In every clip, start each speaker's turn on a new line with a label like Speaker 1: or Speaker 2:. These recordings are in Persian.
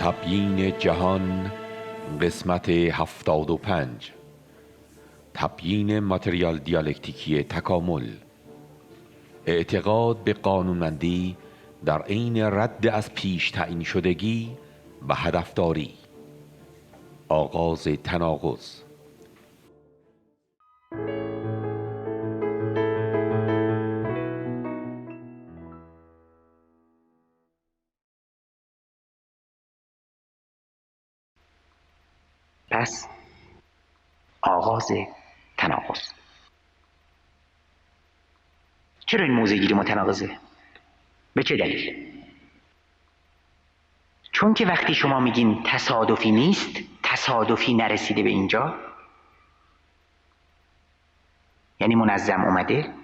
Speaker 1: تبیین جهان قسمت 75 تبیین ماتریال دیالکتیکی تکامل اعتقاد به قانونمندی در عین رد از پیش تعیین شدگی و هدفداری آغاز تناقض
Speaker 2: پس آغاز تناقض. چرا این موضع گیری متناقضه؟ به چه دلیل؟ چون که وقتی شما میگین تصادفی نیست، تصادفی نرسیده به اینجا، یعنی منظم اومده،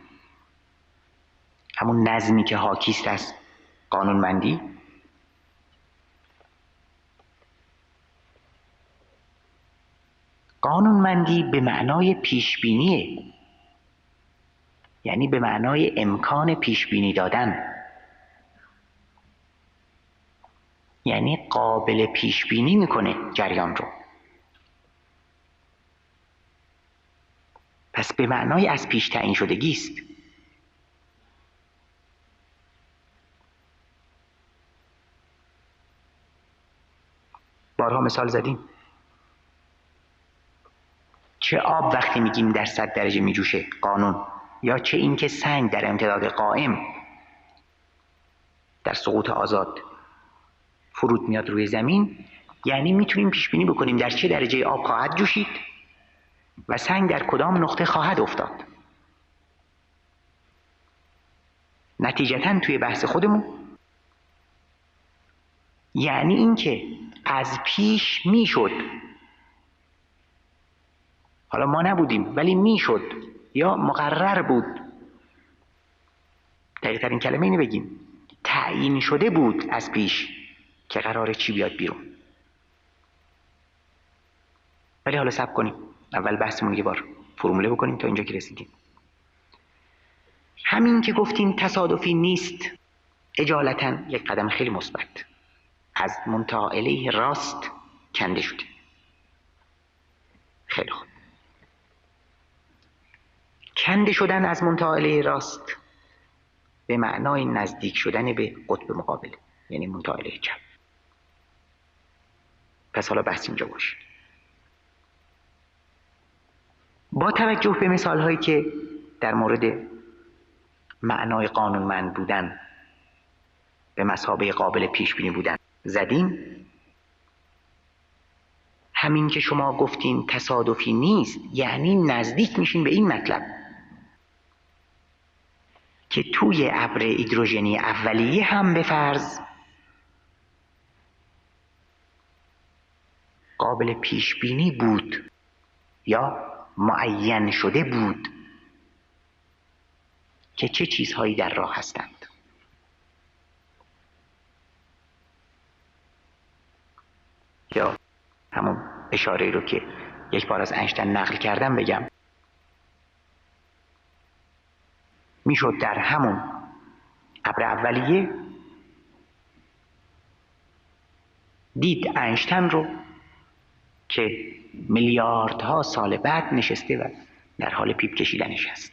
Speaker 2: همون نظمی که حاکیست از قانونمندی. قانونمندی به معنای پیشبینیه، یعنی به معنای امکان پیشبینی دادن، یعنی قابل پیشبینی میکنه جریان رو. پس به معنای از پیش تعیین شدگی است. بارها مثال زدیم. چه آب وقتی میگیم در 100 درجه میجوشه قانون، یا چه اینکه سنگ در امتداد قائم در سقوط آزاد فرود میاد روی زمین، یعنی میتونیم پیش بینی بکنیم در چه درجه آب خواهد جوشید و سنگ در کدام نقطه خواهد افتاد. نتیجتاً توی بحث خودمون یعنی اینکه از پیش میشد، حالا ما نبودیم ولی میشد یا مقرر بود، دقیق ترین کلمه اینو بگیم، تعیین شده بود از پیش که قراره چی بیاد بیرون. ولی حالا صبر کنیم، اول بحثمون یه بار فرموله بکنیم تا اینجا که رسیدیم. همین که گفتیم تصادفی نیست، اجالتا یک قدم خیلی مثبت از منتهی الیه راست کنده شده. خیلی خوب. کنده شدن از منتهی الیه راست به معنای نزدیک شدن به قطب مقابل، یعنی منتهی الیه چپ. پس حالا بحث اینجا باشه. با توجه به مثال هایی که در مورد معنای قانونمند بودن به مثابه قابل پیش بینی بودن زدیم، همین که شما گفتین تصادفی نیست یعنی نزدیک میشین به این مطلب که توی ابر هیدروژنی اولیه هم به فرض قابل پیش بینی بود یا معین شده بود که چه چیزهایی در راه هستند. یا همون اشاره رو که یک بار از اینشتین نقل کردم بگم، میشد در همون ابر اولیه دید اینشتین رو که میلیاردها سال بعد نشسته و در حال پیپ کشیدنش است.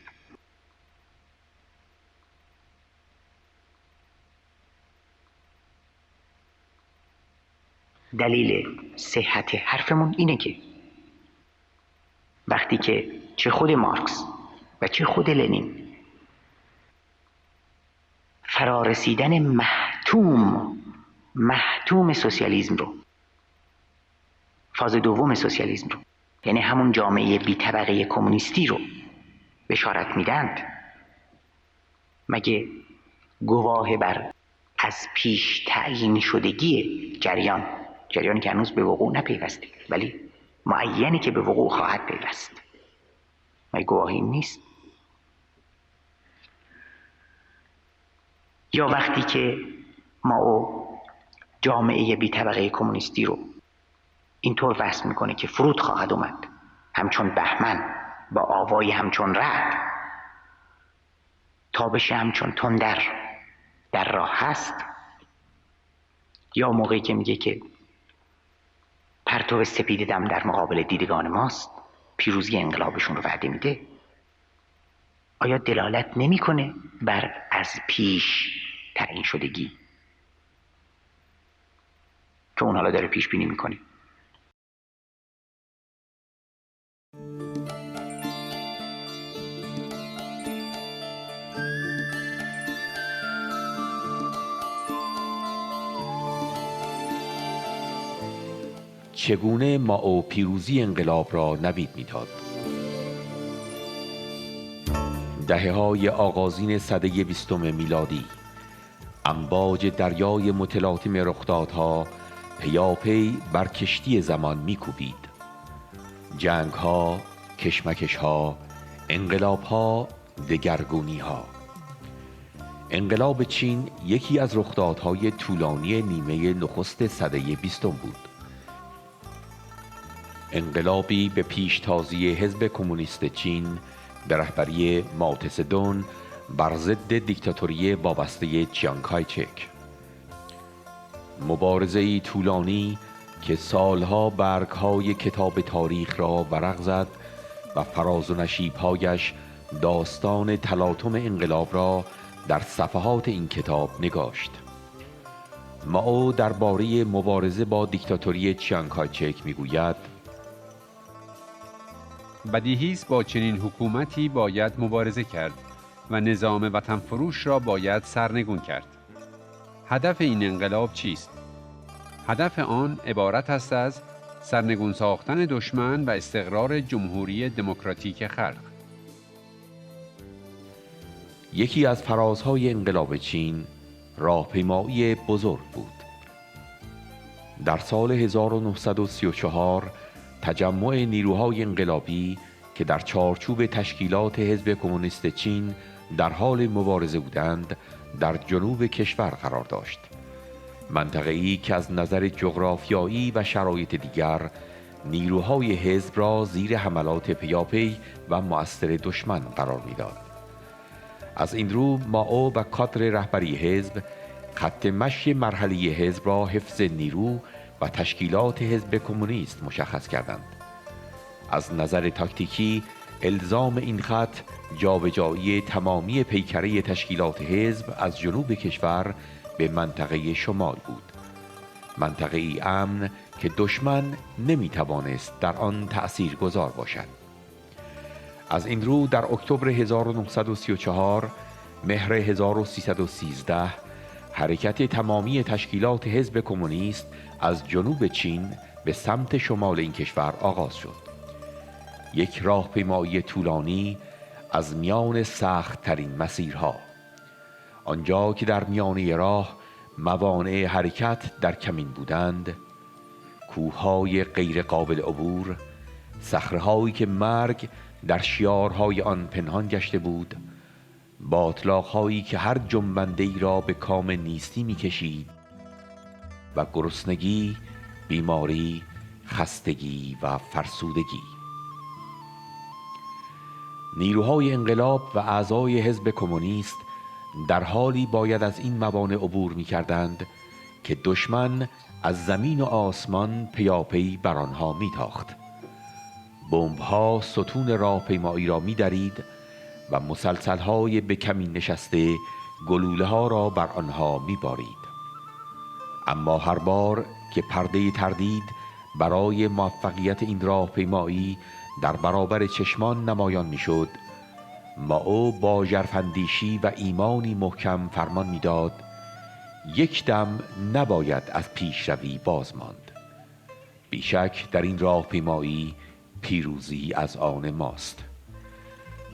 Speaker 2: دلیل صحت حرفمون اینه که وقتی که چه خود مارکس و چه خود لنین فرارسیدن محتوم سوسیالیسم رو، فاز دوم سوسیالیسم رو، یعنی همون جامعه بی طبقه کمونیستی رو بشارت میدند، مگه گواه بر از پیش تعیین شدگی جریانی که هنوز به وقوع نپیوسته ولی معینی که به وقوع خواهد پیوست، مگه گواهی نیست؟ یا وقتی که ما جامعه بی طبقه کمونیستی رو اینطور وصف میکنه که فرود خواهد اومد همچون بهمن با آوای همچون رعد، تابش همچون تندر در راه هست، یا موقعی که میگه که پرتو سپید دم در مقابل دیدگان ماست پیروزی انقلابشون رو وعده میده؟ آیا دلالت نمیکنه بر از پیش تعیین شدگی که اون حالا داره پیش بینی میکنه؟
Speaker 1: چگونه مائو پیروزی انقلاب را نوید میداد؟ دهه‌های آغازین سده 20 میلادی امواج دریای متلاطم رخدادها پیاپی بر کشتی زمان میکوبید. جنگ‌ها، کشمکش‌ها، انقلاب‌ها، دگرگونی‌ها. انقلاب چین یکی از رخدادهای طولانی نیمه نخست سده 20 بود. انقلابی به پیشتازی حزب کمونیست چین به رهبری مائو تسه بر ضد دیکتاتوری وابسته چیانگ کای چک. مبارزه‌ای طولانی که سالها برگ‌های کتاب تاریخ را ورق زد و فراز و نشیب‌هایش داستان تلاطم انقلاب را در صفحات این کتاب نگاشت. مائو درباره مبارزه با دیکتاتوری چیانگ کای چک می‌گوید:
Speaker 3: بدیهی است با چنین حکومتی باید مبارزه کرد و نظام وطن فروش را باید سرنگون کرد. هدف این انقلاب چیست؟ هدف آن عبارت است از سرنگون ساختن دشمن و استقرار جمهوری دموکراتیک خلق.
Speaker 1: یکی از فرازهای انقلاب چین راهپیمایی بزرگ بود. در سال 1934 تجمع نیروهای انقلابی که در چارچوب تشکیلات حزب کمونیست چین در حال مبارزه بودند در جنوب کشور قرار داشت. منطقه‌ای که از نظر جغرافیایی و شرایط دیگر نیروهای حزب را زیر حملات پیاپی و مؤثر دشمن قرار می‌داد. از این رو مائو و کادر رهبری حزب خط مشی مرحله حزب را حفظ نیرو و تشکیلات حزب کمونیست مشخص کردند. از نظر تاکتیکی الزام این خط جابجایی تمامی پیکره تشکیلات حزب از جنوب کشور به منطقه شمال بود. منطقه ای امن که دشمن نمیتوانست در آن تأثیر گذار باشد. از این رو در اکتبر 1934 مهر 1313 حرکت تمامی تشکیلات حزب کمونیست از جنوب چین به سمت شمال این کشور آغاز شد. یک راهپیمایی طولانی از میان سخت ترین مسیرها. آنجا که در میانه راه موانع حرکت در کمین بودند، کوههای غیر قابل عبور، صخره‌هایی که مرگ در شیارهای آن پنهان گشته بود، باتلاق‌هایی که هر جنبنده‌ای را به کام نیستی می‌کشید و گرسنگی، بیماری، خستگی و فرسودگی. نیروهای انقلاب و اعضای حزب کمونیست در حالی باید از این موانع عبور می‌کردند که دشمن از زمین و آسمان پیاپی بر آنها می‌تاخت. بمب‌ها ستون راهپیمایی را می‌درید و مسلسل‌های به کمین نشسته گلوله‌ها را بر آنها می‌بارید. اما هر بار که پرده تردید برای موفقیت این راهپیمایی در برابر چشمان نمایان می‌شد، مائو با ژرف‌اندیشی و ایمانی محکم فرمان می‌داد: یک دم نباید از پیشروی باز ماند. بیشک در این راهپیمایی پیروزی از آن ماست.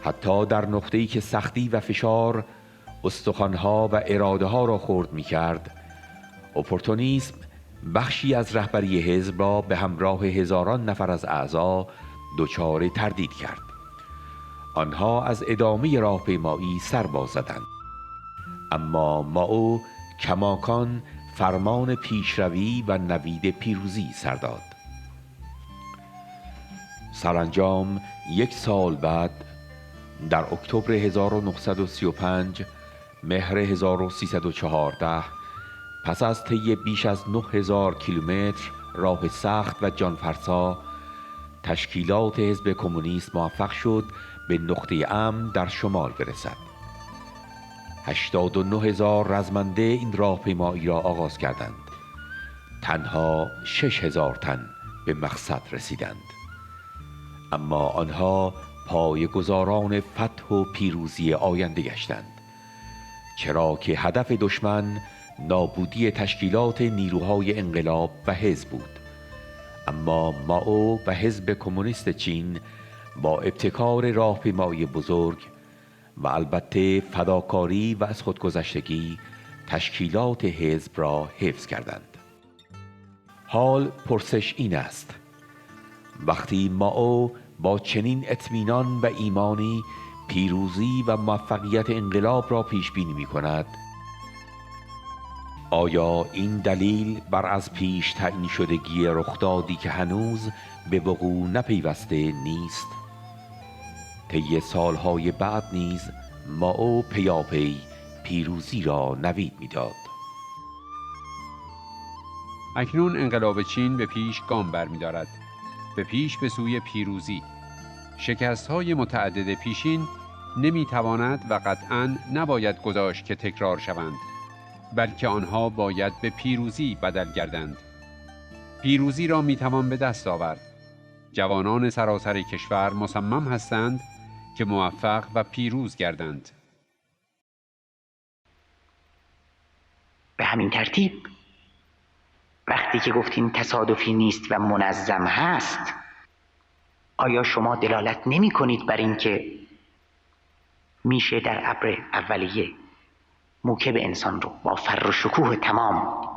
Speaker 1: حتی در نقطه‌ای که سختی و فشار استخوان‌ها و اراده‌ها را خرد می‌کرد، اپورتونیسم بخشی از رهبری حزب را به همراه هزاران نفر از اعضا دچار تردید کرد. آنها از ادامه راهپیمایی سر باز زدند. اما مائو کماکان فرمان پیشروی و نوید پیروزی سر داد. سرانجام یک سال بعد در اکتبر 1935 مهر 1314 پس از طی بیش از 9000 کیلومتر راه سخت و جانفرسا، تشکیلات حزب کمونیست موفق شد به نقطه امن در شمال برسد. 89,000 رزمنده این راهپیمایی را آغاز کردند. تنها 6,000 تن به مقصد رسیدند. اما آنها پایه‌گذاران فتح و پیروزی آینده گشتند، چرا که هدف دشمن نابودی تشکیلات نیروهای انقلاب و حزب بود. اما مائو و حزب کمونیست چین با ابتکار راهپیمایی بزرگ و البته فداکاری و از خودگذشتگی تشکیلات حزب را حفظ کردند. حال پرسش این است: وقتی مائو با چنین اطمینان و ایمانی پیروزی و موفقیت انقلاب را پیش بینی می کند، آیا این دلیل بر از پیش تعیین شدگی رخدادی که هنوز به وقوع نپیوسته نیست؟ طی سالهای بعد نیز مائو پیاپی پیروزی را نوید می‌داد.
Speaker 3: اکنون انقلاب چین به پیش گام برمی‌دارد، به پیش به سوی پیروزی. شکست‌های متعدد پیشین نمی‌تواند و قطعاً نباید گذاشت که تکرار شوند، بلکه آنها باید به پیروزی بدل گردند. پیروزی را می‌توان به دست آورد. جوانان سراسر کشور مصمم هستند که موفق و پیروز گردند.
Speaker 2: به همین ترتیب وقتی که گفتین تصادفی نیست و منظم هست، آیا شما دلالت نمی کنید بر این که میشه در ابر اولیه موکب انسان رو با فر و شکوه تمام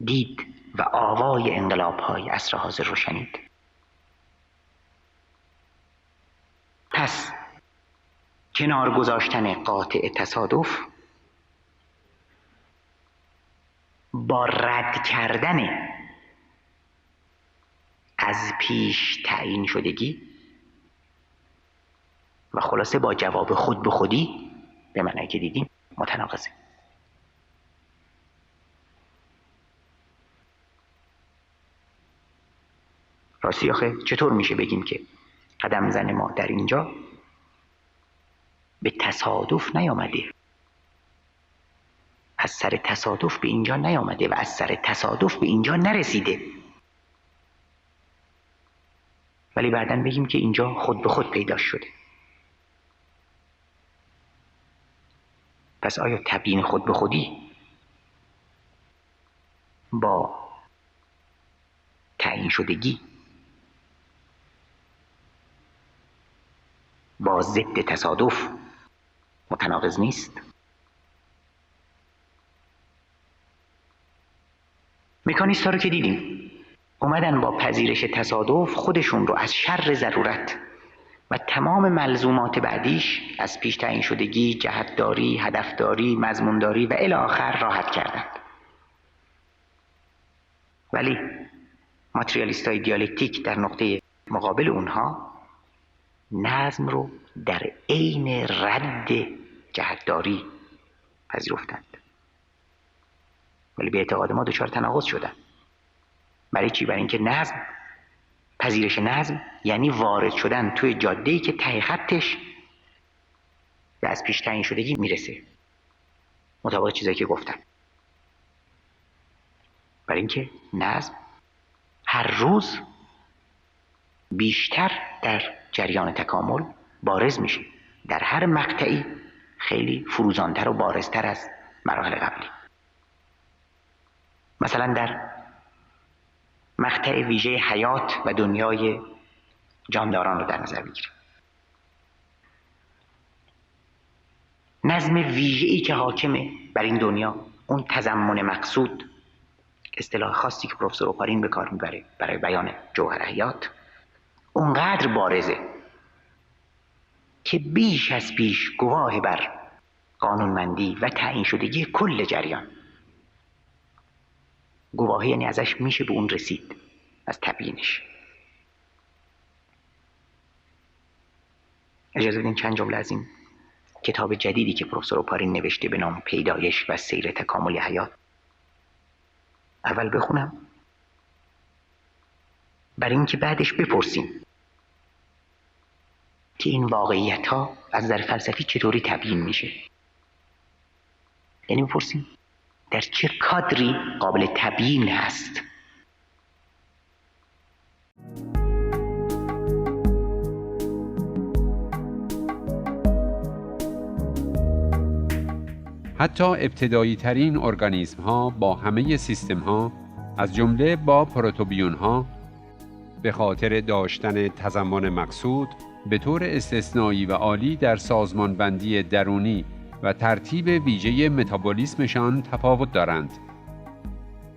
Speaker 2: دید و آوای انقلاب‌های عصر حاضر رو شنید؟ پس کنار گذاشتن قاطع تصادف با رد کردن از پیش تعیین شدگی و خلاصه با جواب خود به خودی به معنی که دیدیم متناقضه. راستی آخه چطور میشه بگیم که قدم زن ما در اینجا به تصادف نیامده، از سر تصادف به اینجا نیامده و از سر تصادف به اینجا نرسیده، ولی بعداً بگیم که اینجا خود به خود پیدا شده؟ پس آیا تبیین خود به خودی با تعیین شدگی با ضد تصادف متناقض نیست؟ مکانیستا رو که دیدیم اومدن با پذیرش تصادف خودشون رو از شر ضرورت و تمام ملزومات بعدیش از پیش تعیین شدگی، جهتداری، هدفداری، مضمونداری و الی آخر راحت کردند. ولی ماتریالیستای دیالکتیک در نقطه مقابل اونها نظم رو در عین رد جهتداری پذیرفتند، ولی به اعتقاد ما دچار تناقض شدن. برای چی؟ برای اینکه نظم، پذیرش نظم یعنی وارد شدن توی جاده‌ای که ته خطش به از پیش تعیین شدگی میرسه، مطابق چیزایی که گفتم. برای اینکه نظم هر روز بیشتر در جریان تکامل بارز میشه، در هر مقطعی خیلی فروزانتر و بارزتر از مراحل قبلی. مثلا در مقطع ویژه حیات و دنیای جانداران رو در نظر بگیریم. نظم ویژه‌ای که حاکمه بر این دنیا، اون تضمن مقصود، اصطلاح خاصی که پروفسور اوپارین به کار میبره برای بیان جوهر حیات، اونقدر بارزه که بیش از پیش گواه بر قانونمندی و تعیین شدگی کل جریان. گواهی یعنی ازش میشه به اون رسید، از تبیینش. اجازه بدین چند جمله از این کتاب جدیدی که پروفسور اوپارین نوشته به نام پیدایش و سیر تکاملی حیات اول بخونم برای اینکه بعدش بپرسیم که این واقعیت ها از نظر فلسفی چطوری تبیین میشه. یعنی بپرسیم در چه کادری قابل تبیین هست.
Speaker 3: حتی ابتدایی ترین ارگانیسم ها با همه سیستم ها از جمله با پروتوبیون ها به خاطر داشتن تضمن مقصود به طور استثنایی و عالی در سازمان بندی درونی و ترتیب ویژه متابولیسمشان تفاوت دارند.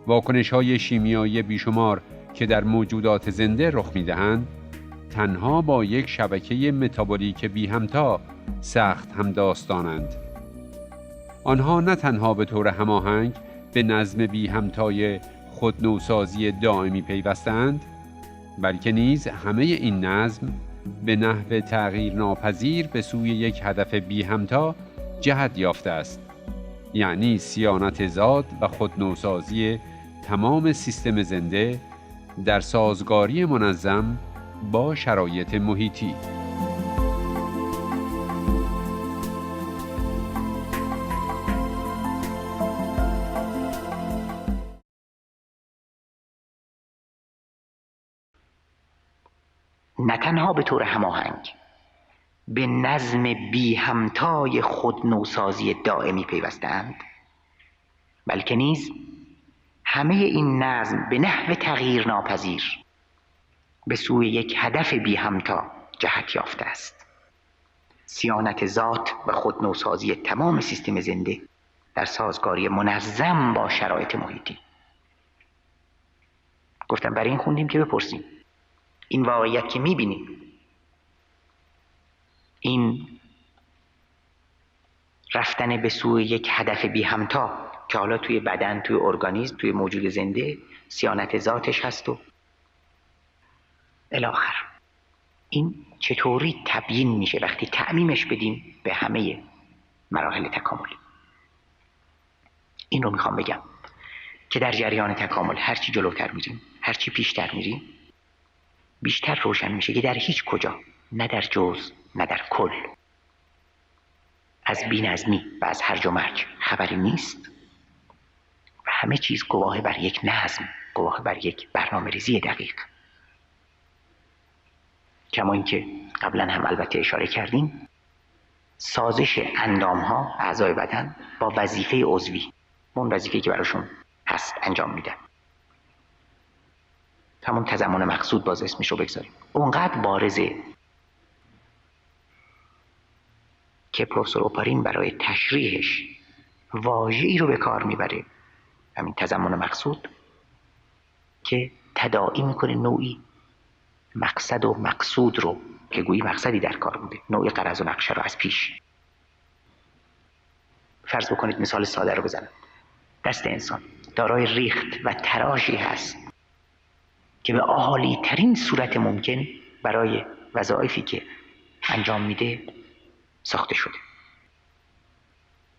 Speaker 3: واکنش‌های شیمیایی بیشمار که در موجودات زنده رخ می‌دهند، تنها با یک شبکه متابولیک بی همتا سخت همداستانند. آنها نه تنها به طور هماهنگ به نظم بی همتای خودنوسازی دائمی پیوستند، بلکه نیز همه این نظم به نحو تغییر ناپذیر به سوی یک هدف بی همتا جهت یافته است، یعنی صیانت ذات و خودنوسازی تمام سیستم زنده در سازگاری منظم با شرایط محیطی.
Speaker 2: نه تنها به طور هماهنگ به نظم بی همتای خودنوسازی دائمی پیوستند، بلکه نیز همه این نظم به نحو تغییر ناپذیر به سوی یک هدف بی همتا جهت یافته است: صیانت ذات و خودنوسازی تمام سیستم زنده در سازگاری منظم با شرایط محیطی. گفتم برای این خوندیم که بپرسیم این واقعیت که میبینیم، این رفتن به سوی یک هدف بی همتا که حالا توی بدن، توی ارگانیسم، توی موجود زنده صیانت ذاتش هست و الاخر، این چطوری تبیین میشه وقتی تعمیمش بدیم به همه مراحل تکاملی. این رو میخوام بگم که در جریان تکامل هرچی جلوتر میریم، هرچی پیشتر میریم، بیشتر روشن میشه که در هیچ کجا، نه در جزء نه در کل، از بی‌نظمی و از هرج و مرج خبری نیست و همه چیز گواه بر یک نظم، گواه بر یک برنامه‌ریزی دقیق. کما اینکه قبلا هم البته اشاره کردیم، سازش اندام‌ها، اعضای بدن با وظیفه عضوی، اون وظیفه‌ای که براشون هست انجام میدن، همون تضمن مقصود باز اسمش رو بگذاریم، اونقدر بارزه که پروفسور اوپارین برای تشریحش واژه‌ای رو به کار میبره، همین تضمن مقصود، که تداعی میکنه نوعی مقصد و مقصود رو که گویی مقصدی در کار بوده، نوعی غرض و نقشه رو از پیش. فرض بکنید مثال ساده رو بزنم، دست انسان دارای ریخت و تراشی هست که به عالی ترین صورت ممکن برای وظایفی که انجام میده ساخته شده،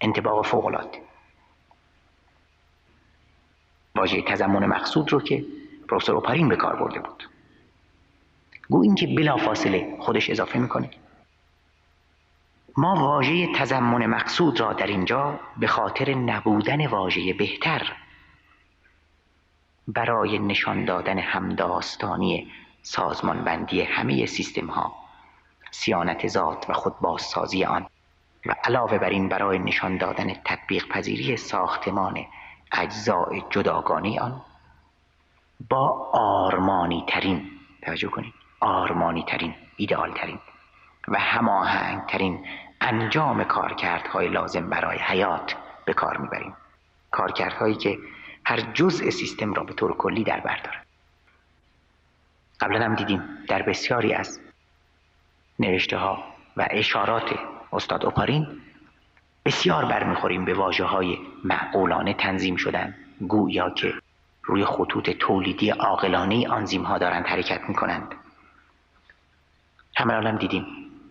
Speaker 2: انطباق فوق‌العاده. واژه تضمن مقصود رو که پروفسور اوپارین به کار برده بود، گو این که بلافاصله خودش اضافه میکنه ما واژه تضمن مقصود را در اینجا به خاطر نبودن واژه بهتر برای نشان دادن همداستانی سازمان بندی همه سیستم ها، صیانت ذات و خود بازسازی آن و علاوه بر این برای نشان دادن تطبیق پذیری ساختمان اجزای جداگانه آن با آرمانی ترین، توجه کنید، آرمانی ترین، ایدئال ترین و هماهنگ ترین انجام کارکردهای لازم برای حیات به کار میبریم، کارکردهایی که هر جزء سیستم را به طور کلی در بر دارد. قبلا هم دیدیم در بسیاری از نوشته ها و اشارات استاد اوپارین بسیار برمیخوریم به واژه های معقولانه تنظیم شدن، گویا که روی خطوط تولیدی عاقلانه آنزیم ها دارند حرکت میکنند. همه هم دیدیم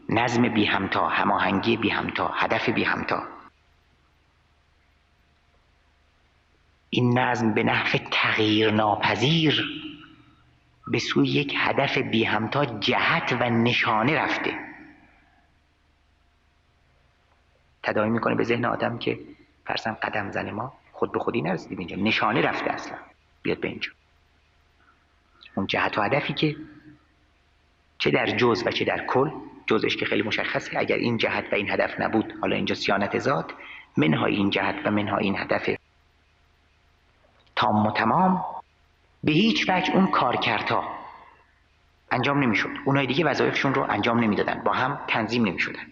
Speaker 2: نظم بی همتا، هماهنگی بی همتا، هدف بی همتا. این نظم به نحو تغییر ناپذیر به سوی یک هدف بی همتا جهت و نشانه رفته. تداعی میکنه به ذهن آدم که فرضاً قدم زن ما خود به خودی نرسیدیم اینجا، نشانه رفته اصلا بیاد به اینجا. اون جهت و هدفی که چه در جزء و چه در کل، جزءش که خیلی مشخصه، اگر این جهت و این هدف نبود، حالا اینجا صیانت ذات، منهای این جهت و منهای این هدف تام و تمام، به هیچ وجه اون کارکردها انجام نمیشد. اونای دیگه وظایفشون رو انجام نمیدادن، با هم تنظیم نمیشدن.